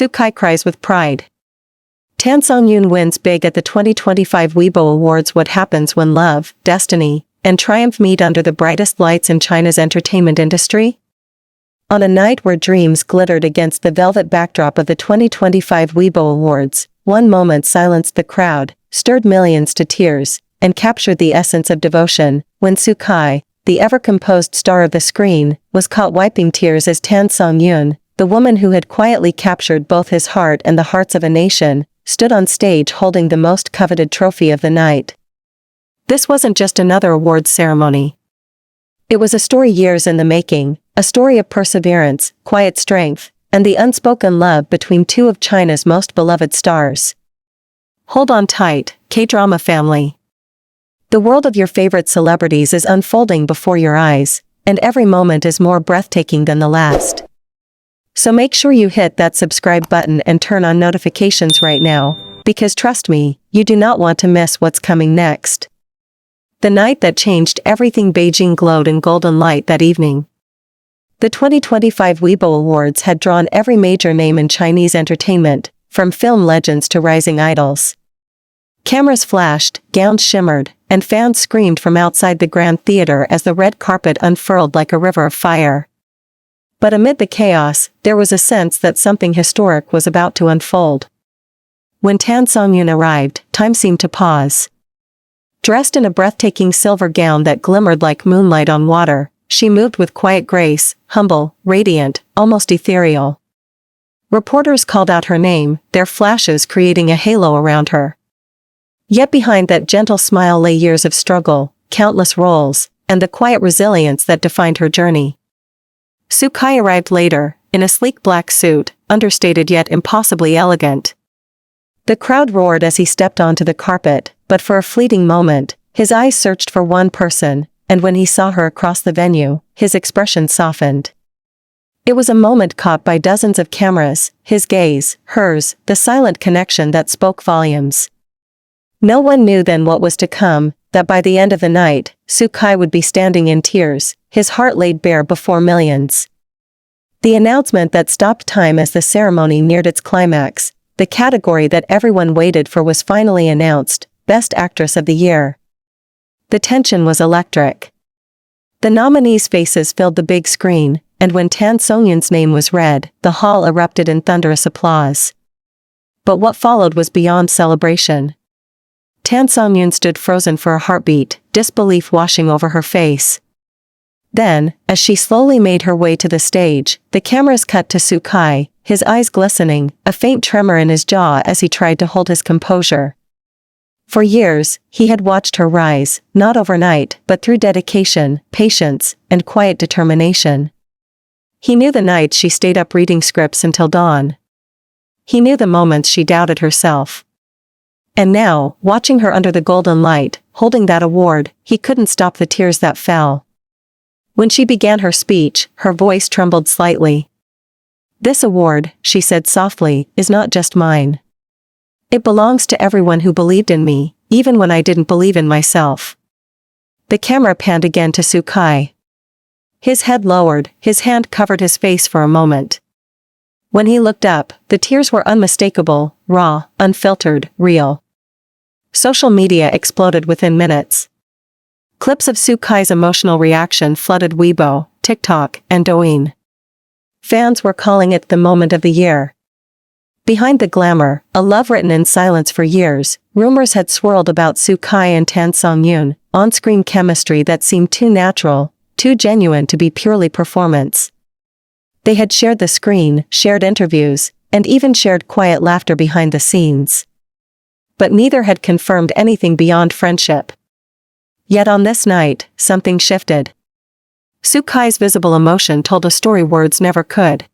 Sukai cries with pride. Tan Songyun wins big at the 2025 Weibo Awards. What happens when love, destiny, and triumph meet under the brightest lights in China's entertainment industry? On a night where dreams glittered against the velvet backdrop of the 2025 Weibo Awards, one moment silenced the crowd, stirred millions to tears, and captured the essence of devotion, when Sukai, the ever-composed star of the screen, was caught wiping tears as Tan Songyun, the woman who had quietly captured both his heart and the hearts of a nation, stood on stage holding the most coveted trophy of the night. This wasn't just another awards ceremony. It was a story years in the making, a story of perseverance, quiet strength, and the unspoken love between two of China's most beloved stars. Hold on tight, K-drama family. The world of your favorite celebrities is unfolding before your eyes, and every moment is more breathtaking than the last. So make sure you hit that subscribe button and turn on notifications right now, because trust me, you do not want to miss what's coming next. The night that changed everything. Beijing glowed in golden light that evening. The 2025 Weibo Awards had drawn every major name in Chinese entertainment, from film legends to rising idols. Cameras flashed, gowns shimmered, and fans screamed from outside the Grand Theater as the red carpet unfurled like a river of fire. But amid the chaos, there was a sense that something historic was about to unfold. When Tan Songyun arrived, time seemed to pause. Dressed in a breathtaking silver gown that glimmered like moonlight on water, she moved with quiet grace, humble, radiant, almost ethereal. Reporters called out her name, their flashes creating a halo around her. Yet behind that gentle smile lay years of struggle, countless roles, and the quiet resilience that defined her journey. Sukai arrived later, in a sleek black suit, understated yet impossibly elegant. The crowd roared as he stepped onto the carpet, but for a fleeting moment, his eyes searched for one person, and when he saw her across the venue, his expression softened. It was a moment caught by dozens of cameras, his gaze, hers, the silent connection that spoke volumes. No one knew then what was to come, that by the end of the night, Sukai would be standing in tears, his heart laid bare before millions. The announcement that stopped time as the ceremony neared its climax, the category that everyone waited for, was finally announced: Best Actress of the Year. The tension was electric. The nominees' faces filled the big screen, and when Tan Songyun's name was read, the hall erupted in thunderous applause. But what followed was beyond celebration. Tan Songyun stood frozen for a heartbeat, disbelief washing over her face. Then, as she slowly made her way to the stage, the cameras cut to Sukai, his eyes glistening, a faint tremor in his jaw as he tried to hold his composure. For years, he had watched her rise, not overnight, but through dedication, patience, and quiet determination. He knew the nights she stayed up reading scripts until dawn. He knew the moments she doubted herself. And now, watching her under the golden light, holding that award, he couldn't stop the tears that fell. When she began her speech, her voice trembled slightly. "This award," she said softly, "is not just mine. It belongs to everyone who believed in me, even when I didn't believe in myself." The camera panned again to Sukai. His head lowered, his hand covered his face for a moment. When he looked up, the tears were unmistakable, raw, unfiltered, real. Social media exploded within minutes. Clips of Sukai's emotional reaction flooded Weibo, TikTok, and Douyin. Fans were calling it the moment of the year. Behind the glamour, a love written in silence for years, rumors had swirled about Sukai and Tan Songyun, on-screen chemistry that seemed too natural, too genuine to be purely performance. They had shared the screen, shared interviews, and even shared quiet laughter behind the scenes. But neither had confirmed anything beyond friendship. Yet on this night, something shifted. Sukai's visible emotion told a story words never could.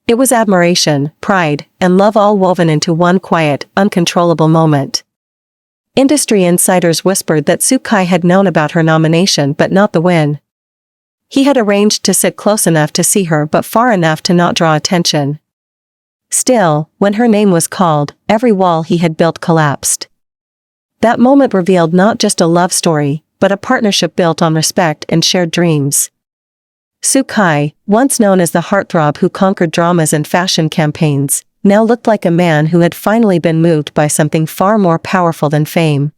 It was admiration, pride, and love all woven into one quiet, uncontrollable moment. Industry insiders whispered that Sukai had known about her nomination but not the win. He had arranged to sit close enough to see her but far enough to not draw attention. Still, when her name was called, every wall he had built collapsed. That moment revealed not just a love story, but a partnership built on respect and shared dreams. Sukai, once known as the heartthrob who conquered dramas and fashion campaigns, now looked like a man who had finally been moved by something far more powerful than fame.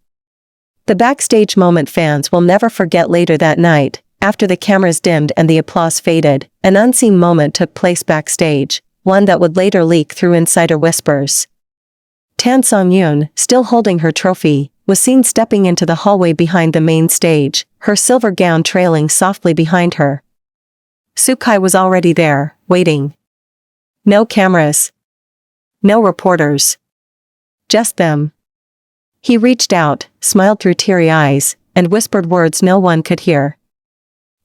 The backstage moment fans will never forget. Later that night, after the cameras dimmed and the applause faded, an unseen moment took place backstage, one that would later leak through insider whispers. Tan Songyun, still holding her trophy, was seen stepping into the hallway behind the main stage, her silver gown trailing softly behind her. Kai was already there, waiting. No cameras. No reporters. Just them. He reached out, smiled through teary eyes, and whispered words no one could hear.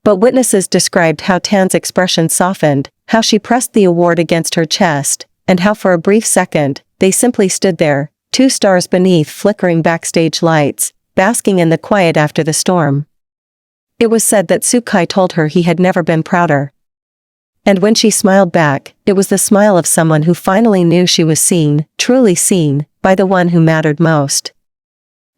But witnesses described how Tan's expression softened, how she pressed the award against her chest, and how for a brief second, they simply stood there, 2 stars beneath flickering backstage lights, basking in the quiet after the storm. It was said that Kai told her he had never been prouder. And when she smiled back, it was the smile of someone who finally knew she was seen, truly seen, by the one who mattered most.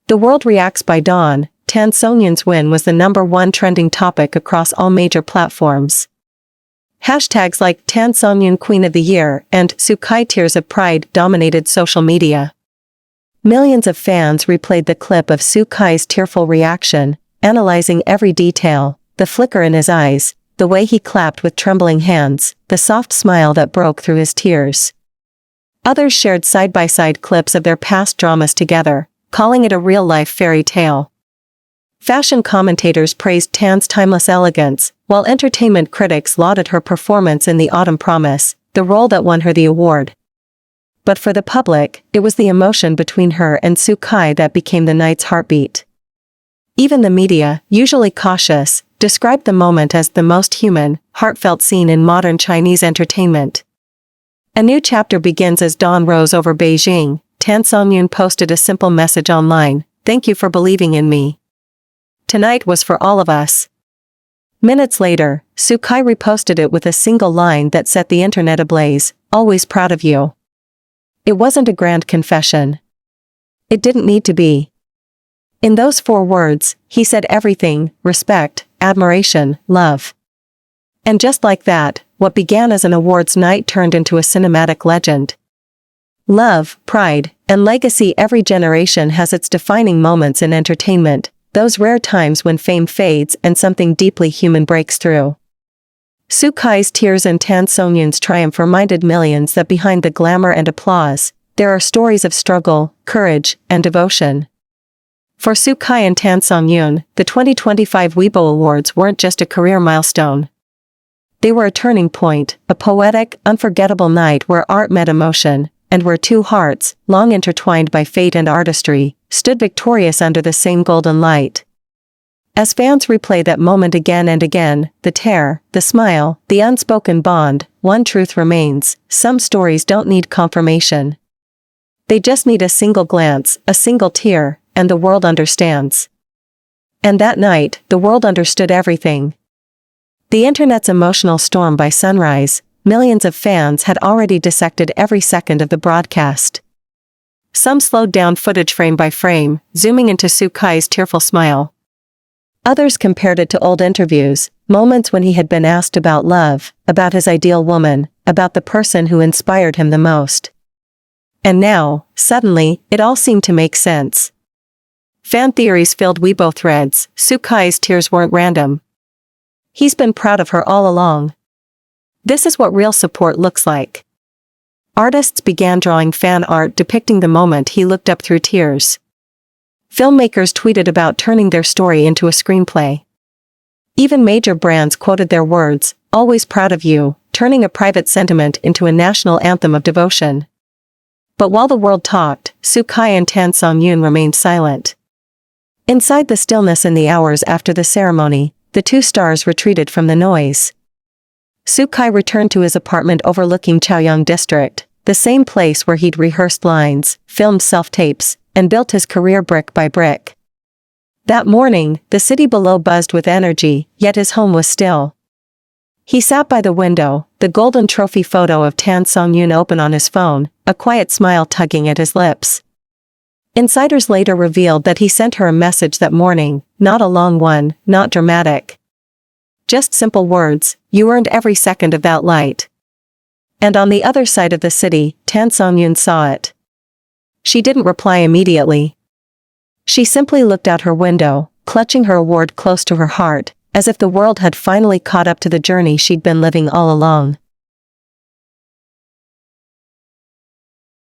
The world reacts. By dawn, Tan Songyun's win was the #1 trending topic across all major platforms. Hashtags like Tan Songyun Queen of the Year and Kai Tears of Pride dominated social media. Millions of fans replayed the clip of Kai's tearful reaction, analyzing every detail, the flicker in his eyes, the way he clapped with trembling hands, the soft smile that broke through his tears. Others shared side-by-side clips of their past dramas together, calling it a real-life fairy tale. Fashion commentators praised Tan's timeless elegance, while entertainment critics lauded her performance in The Autumn Promise, the role that won her the award. But for the public, it was the emotion between her and Kai that became the night's heartbeat. Even the media, usually cautious, described the moment as the most human, heartfelt scene in modern Chinese entertainment. A new chapter begins as dawn rose over Beijing. Tan Songyun posted a simple message online: "Thank you for believing in me. Tonight was for all of us." Minutes later, Kai reposted it with a single line that set the internet ablaze: "Always proud of you." It wasn't a grand confession. It didn't need to be. In those 4 words, he said everything: respect, admiration, love. And just like that, what began as an awards night turned into a cinematic legend. Love, pride, and legacy. Every generation has its defining moments in entertainment, those rare times when fame fades and something deeply human breaks through. Kai's tears and Tan Songyun's triumph reminded millions that behind the glamour and applause, there are stories of struggle, courage, and devotion. For Kai and Tan Songyun, the 2025 Weibo Awards weren't just a career milestone. They were a turning point, a poetic, unforgettable night where art met emotion, and where 2 hearts, long intertwined by fate and artistry, stood victorious under the same golden light. As fans replay that moment again and again, the tear, the smile, the unspoken bond, one truth remains: some stories don't need confirmation. They just need a single glance, a single tear, and the world understands. And that night, the world understood everything. The internet's emotional storm. By sunrise, millions of fans had already dissected every second of the broadcast. Some slowed down footage frame by frame, zooming into Kai's tearful smile. Others compared it to old interviews, moments when he had been asked about love, about his ideal woman, about the person who inspired him the most. And now, suddenly, it all seemed to make sense. Fan theories filled Weibo threads. Kai's tears weren't random. He's been proud of her all along. This is what real support looks like. Artists began drawing fan art depicting the moment he looked up through tears. Filmmakers tweeted about turning their story into a screenplay. Even major brands quoted their words, "Always proud of you," turning a private sentiment into a national anthem of devotion. But while the world talked, Kai and Tan Songyun remained silent. Inside the stillness in the hours after the ceremony, the 2 stars retreated from the noise. Kai returned to his apartment overlooking Chaoyang District, the same place where he'd rehearsed lines, filmed self-tapes, and built his career brick by brick. That morning, the city below buzzed with energy, yet his home was still. He sat by the window, the golden trophy photo of Tan Songyun open on his phone, a quiet smile tugging at his lips. Insiders later revealed that he sent her a message that morning, not a long one, not dramatic. Just simple words: "You earned every second of that light." And on the other side of the city, Tan Songyun saw it. She didn't reply immediately. She simply looked out her window, clutching her award close to her heart, as if the world had finally caught up to the journey she'd been living all along.